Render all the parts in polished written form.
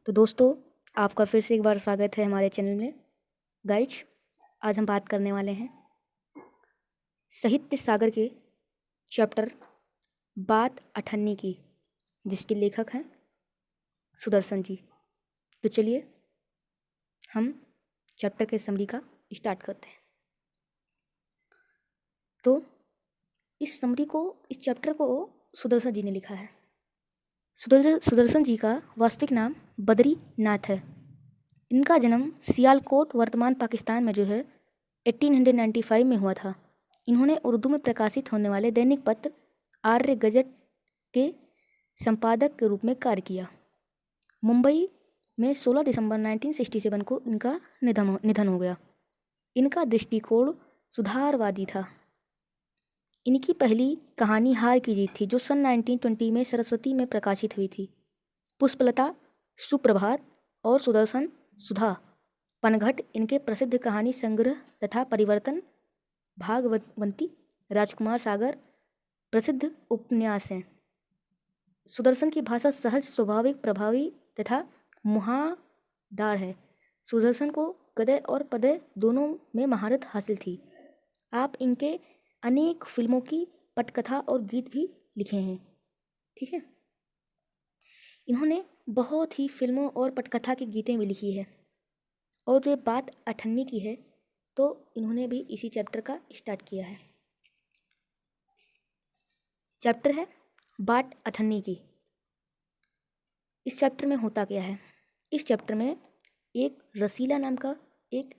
तो दोस्तों, आपका फिर से एक बार स्वागत है हमारे चैनल में। गाइज, आज हम बात करने वाले हैं साहित्य सागर के चैप्टर बात अठन्नी की, जिसके लेखक हैं सुदर्शन जी। तो चलिए हम चैप्टर के समरी का स्टार्ट करते हैं। तो इस चैप्टर को सुदर्शन जी ने लिखा है। सुदर्शन जी का वास्तविक नाम बद्री नाथ है। इनका जन्म सियालकोट वर्तमान पाकिस्तान में जो है 1895 में हुआ था। इन्होंने उर्दू में प्रकाशित होने वाले दैनिक पत्र आर्य गजट के संपादक के रूप में कार्य किया। मुंबई में 16 दिसंबर 1967 को इनका निधन हो गया। इनका दृष्टिकोण सुधारवादी था। इनकी पहली कहानी हार की जीत थी, जो सन 1920 में सरस्वती में प्रकाशित हुई थी। पुष्पलता, सुप्रभात और सुदर्शन सुधा पनघट इनके प्रसिद्ध कहानी संग्रह तथा परिवर्तन, भागवंती, राजकुमार सागर प्रसिद्ध उपन्यास हैं। सुदर्शन की भाषा सहज, स्वाभाविक, प्रभावी तथा मुहादार है। सुदर्शन को गद्य और पद्य दोनों में महारत हासिल थी। आप इनके अनेक फिल्मों की पटकथा और गीत भी लिखे हैं। ठीक है, इन्होंने बहुत ही फिल्मों और पटकथा की गीतें भी लिखी है। और जो बात अठन्नी की है, तो इन्होंने भी इसी चैप्टर का स्टार्ट किया है। चैप्टर है बात अठन्नी की। इस चैप्टर में होता क्या है? इस चैप्टर में एक रसीला नाम का एक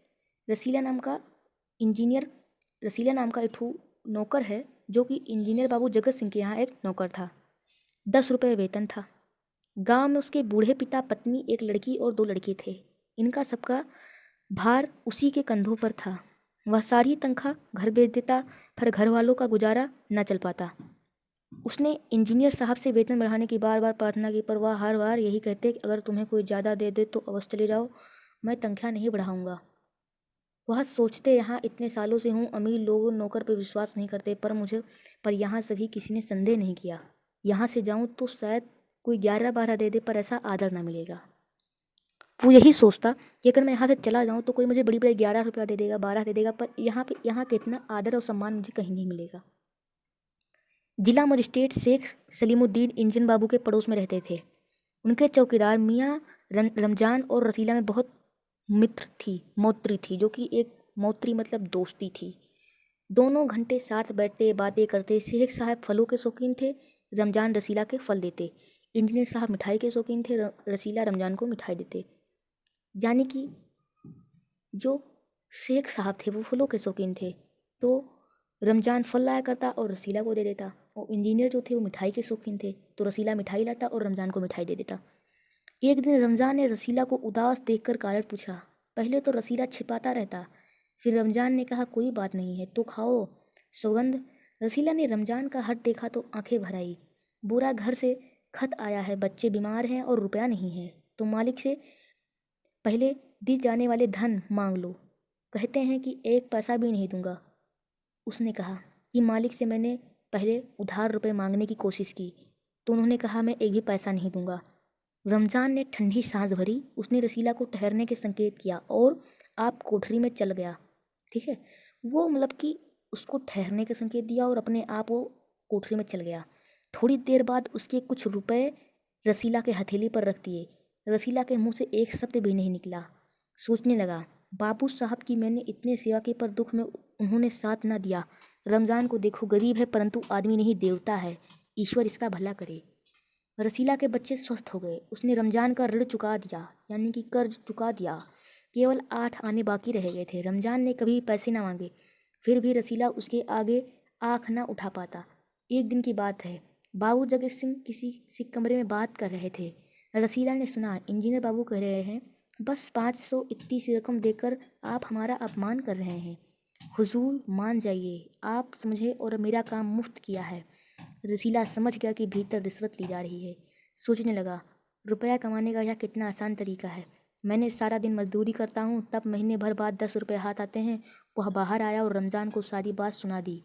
नौकर है, जो कि इंजीनियर बाबू जगत सिंह के यहाँ एक नौकर था। 10 रुपये वेतन था। गांव में उसके बूढ़े पिता, पत्नी, एक लड़की और 2 लड़के थे। इनका सबका भार उसी के कंधों पर था। वह सारी तनख्वाह घर भेज देता, पर घर वालों का गुजारा न चल पाता। उसने इंजीनियर साहब से वेतन बढ़ाने की बार बार प्रार्थना की, पर वह हर बार यही कहते कि अगर तुम्हें कोई ज़्यादा दे दे तो अवश्य चले जाओ, मैं तनख्वाह नहीं बढ़ाऊंगा। वह सोचते, यहाँ इतने सालों से हूँ, अमीर लोग नौकर पर विश्वास नहीं करते, पर यहाँ सभी किसी ने संदेह नहीं किया। यहाँ से जाऊँ तो शायद कोई 11-12 दे दे, पर ऐसा आदर ना मिलेगा। वो यही सोचता कि अगर मैं यहाँ से चला जाऊँ तो कोई मुझे बड़ी 11 रुपया दे देगा, 12 दे देगा, पर यहाँ का इतना आदर और सम्मान मुझे कहीं नहीं मिलेगा। जिला मजिस्ट्रेट शेख सलीमुद्दीन इंजन बाबू के पड़ोस में रहते थे। उनके चौकीदार मियाँ रमजान और रसीला में बहुत मौत्री थी, जो कि एक मौत्री मतलब दोस्ती थी। दोनों घंटे साथ बैठते, बातें करते। शेख साहब फलों के शौकीन थे, रमजान रसीला के फल देते। इंजीनियर साहब मिठाई के शौकीन थे, रसीला रमजान को मिठाई देते। यानी कि जो शेख साहब थे वो फलों के शौकीन थे, तो रमजान फल लाया करता और रसीला को दे देता। और इंजीनियर जो थे वो मिठाई के शौकीन थे, तो रसीला मिठाई लाता और रमजान को मिठाई दे देता। एक दिन रमजान ने रसीला को उदास देखकर कारण पूछा। पहले तो रसीला छिपाता रहता, फिर रमजान ने कहा, कोई बात नहीं है तो खाओ, सौगंध। रसीला ने रमजान का हट देखा तो आंखें भर आई। बुरा घर से खत आया है, बच्चे बीमार हैं और रुपया नहीं है, तो मालिक से पहले दी जाने वाले धन मांग लो, कहते हैं कि 1 पैसा भी नहीं दूंगा। उसने कहा कि मालिक से मैंने पहले उधार रुपए मांगने की कोशिश की, तो उन्होंने कहा मैं 1 भी पैसा नहीं दूंगा। रमजान ने ठंडी सांस भरी। उसने रसीला को ठहरने के संकेत किया और आप कोठरी में चल गया। ठीक है, वो मतलब कि उसको ठहरने के संकेत दिया और अपने आप वो कोठरी में चल गया। थोड़ी देर बाद उसके कुछ रुपए रसीला के हथेली पर रख दिए। रसीला के मुंह से एक शब्द भी नहीं निकला। सोचने लगा, बाबू साहब की मैंने इतने सेवा की, पर दुख में उन्होंने साथ ना दिया। रमजान को देखो, गरीब है परंतु आदमी नहीं देवता है, ईश्वर इसका भला करे। रसीला के बच्चे स्वस्थ हो गए। उसने रमजान का ऋण चुका दिया, यानी कि कर्ज चुका दिया। केवल 8 आने बाकी रह गए थे। रमजान ने कभी पैसे ना मांगे, फिर भी रसीला उसके आगे आँख ना उठा पाता। एक दिन की बात है, बाबू जगत सिंह किसी कमरे में बात कर रहे थे। रसीला ने सुना, इंजीनियर बाबू कह रहे हैं, बस 500 इतनी सी रकम देकर आप हमारा अपमान कर रहे हैं। हुजूर मान जाइए, आप समझे और मेरा काम मुफ्त किया है। रसीला समझ गया कि भीतर रिश्वत ली जा रही है। सोचने लगा, रुपया कमाने का यह कितना आसान तरीका है। मैंने सारा दिन मजदूरी करता हूँ, तब महीने भर बाद 10 रुपये हाथ आते हैं। वह बाहर आया और रमजान को सारी बात सुना दी।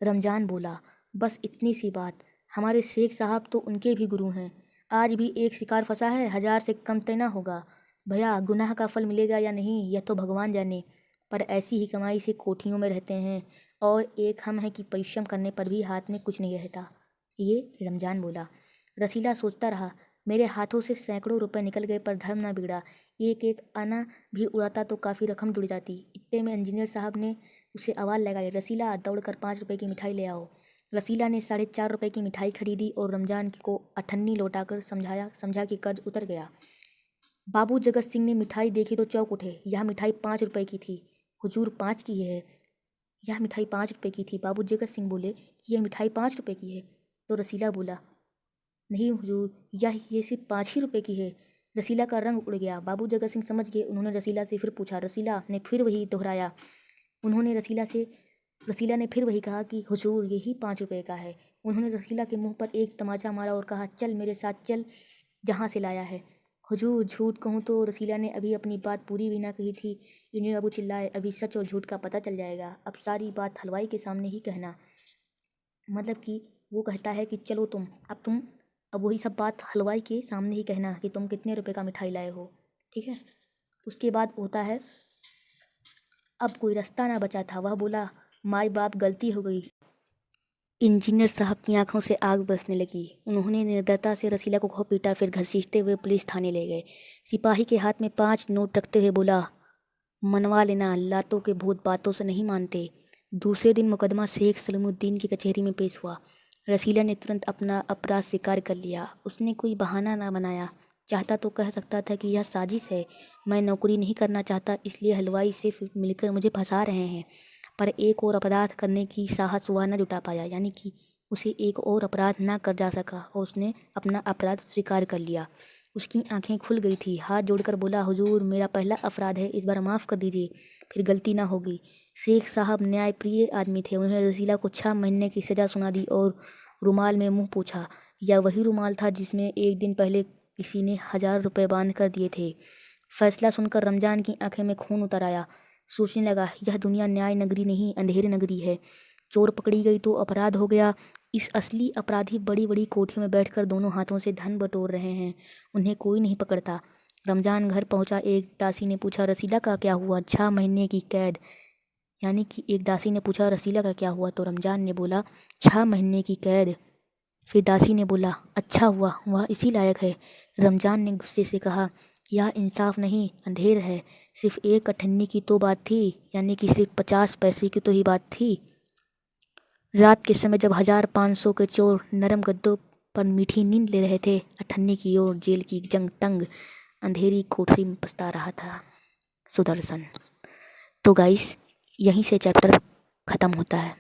रमजान बोला, बस इतनी सी बात, हमारे शेख साहब तो उनके भी गुरु हैं। आज भी एक शिकार फंसा है, 1000 से कम तय ना होगा। भैया गुनाह का फल मिलेगा या नहीं यह तो भगवान जाने, पर ऐसी ही कमाई से कोठियों में रहते हैं। और एक हम हैं कि परिश्रम करने पर भी हाथ में कुछ नहीं रहता। ये रमजान बोला। रसीला सोचता रहा, मेरे हाथों से सैकड़ों रुपए निकल गए पर धर्म ना बिगड़ा। एक एक आना भी उड़ाता तो काफ़ी रकम जुड़ जाती। इतने में इंजीनियर साहब ने उसे आवाज़ लगाई, रसीला दौड़कर 5 रुपए की मिठाई ले आओ। रसीला ने 4.5 रुपए की मिठाई खरीदी और रमजान को अठन्नी लौटाकर समझा कि कर्ज उतर गया। बाबू जगत सिंह ने मिठाई देखी तो चौंक उठे। यह मिठाई 5 रुपए की थी। हुजूर 5 की है। यह मिठाई 5 रुपए की थी। बाबू जगत सिंह बोले कि यह मिठाई 5 रुपए की है। तो रसीला बोला, नहीं हुजूर, ये सिर्फ 5 ही रुपए की है। रसीला का रंग उड़ गया। बाबू जगत सिंह समझ गए। उन्होंने रसीला से फिर पूछा। रसीला ने फिर वही दोहराया। रसीला ने फिर वही कहा कि हुजूर यही 5 रुपए का है। उन्होंने रसीला के मुंह पर एक तमाचा मारा और कहा, चल मेरे साथ चल जहाँ से लाया है। हुजूर झूठ कहूँ तो रसीला ने अभी अपनी बात पूरी भी ना कही थी। इंजीनियर बाबू चिल्लाए, अभी सच और झूठ का पता चल जाएगा। अब सारी बात हलवाई के सामने ही कहना। मतलब कि वो कहता है कि चलो अब वही सब बात हलवाई के सामने ही कहना कि तुम कितने रुपए का मिठाई लाए हो। ठीक है। उसके बाद होता है, अब कोई रास्ता ना बचा था। वह बोला, माई बाप गलती हो गई। इंजीनियर साहब की आंखों से आग बरसने लगी। उन्होंने निर्दयता से रसीला को खूब पीटा, फिर घसीटते हुए पुलिस थाने ले गए। सिपाही के हाथ में 5 नोट रखते हुए बोला, मनवा लेना, लातों के भूत बातों से नहीं मानते। दूसरे दिन मुकदमा शेख सलीमुद्दीन की कचहरी में पेश हुआ। रसीला ने तुरंत अपना अपराध स्वीकार कर लिया। उसने कोई बहाना ना बनाया। चाहता तो कह सकता था कि यह साजिश है, मैं नौकरी नहीं करना चाहता इसलिए हलवाई से मिलकर मुझे फंसा रहे हैं। पर एक और अपराध करने की साहस वह न जुटा पाया, यानी कि उसे एक और अपराध ना कर जा सका और उसने अपना अपराध स्वीकार कर लिया। उसकी आंखें खुल गई थी। हाथ जोड़कर बोला, हुजूर मेरा पहला अपराध है, इस बार माफ़ कर दीजिए, फिर गलती ना होगी। शेख साहब न्यायप्रिय आदमी थे। उन्होंने रसीला को 6 महीने की सज़ा सुना दी और रुमाल में मुँह पोंछा। यह वही रुमाल था जिसमें एक दिन पहले किसी ने 1000 रुपये बांध कर दिए थे। फैसला सुनकर रमजान की आंखें में खून उतर आया। सोचने लगा, यह दुनिया न्याय नगरी नहीं, अंधेर नगरी है। चोर पकड़ी गई तो अपराध हो गया। इस असली अपराधी बड़ी बड़ी कोठियों में बैठकर दोनों हाथों से धन बटोर रहे हैं। उन्हें कोई नहीं पकड़ता। रमजान घर पहुंचा। एक दासी ने पूछा, रसीला का क्या हुआ? 6 महीने की कैद। यानी कि एक दासी ने पूछा, रसीला का क्या हुआ? तो रमजान ने बोला, 6 महीने की कैद। फिर दासी ने बोला, अच्छा हुआ, वह इसी लायक है। रमजान ने गुस्से से कहा, यह इंसाफ नहीं, अंधेर है। सिर्फ एक अठन्नी की तो बात थी, यानी कि सिर्फ 50 पैसे की तो ही बात थी। रात के समय जब 1500 के चोर नरम गद्दों पर मीठी नींद ले रहे थे, अठन्नी की ओर जेल की जंग तंग अंधेरी कोठरी में पछता रहा था सुदर्शन। तो गाइस, यहीं से चैप्टर ख़त्म होता है।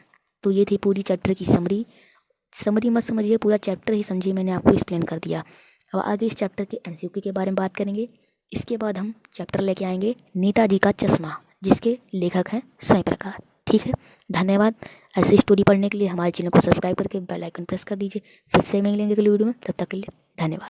तो ये थी पूरी चैप्टर की समरी मत समझिए, पूरा चैप्टर ही समझिए, मैंने आपको एक्सप्लेन कर दिया। अब आगे इस चैप्टर के MCQ के बारे में बात करेंगे। इसके बाद हम चैप्टर लेके आएंगे नेताजी का चश्मा, जिसके लेखक हैं स्वयं प्रकाश। ठीक है, धन्यवाद। ऐसे स्टोरी पढ़ने के लिए हमारे चैनल को सब्सक्राइब करके बेल आइकन प्रेस कर दीजिए। फिर से मिलेंगे अगली वीडियो में, तब तक के लिए धन्यवाद।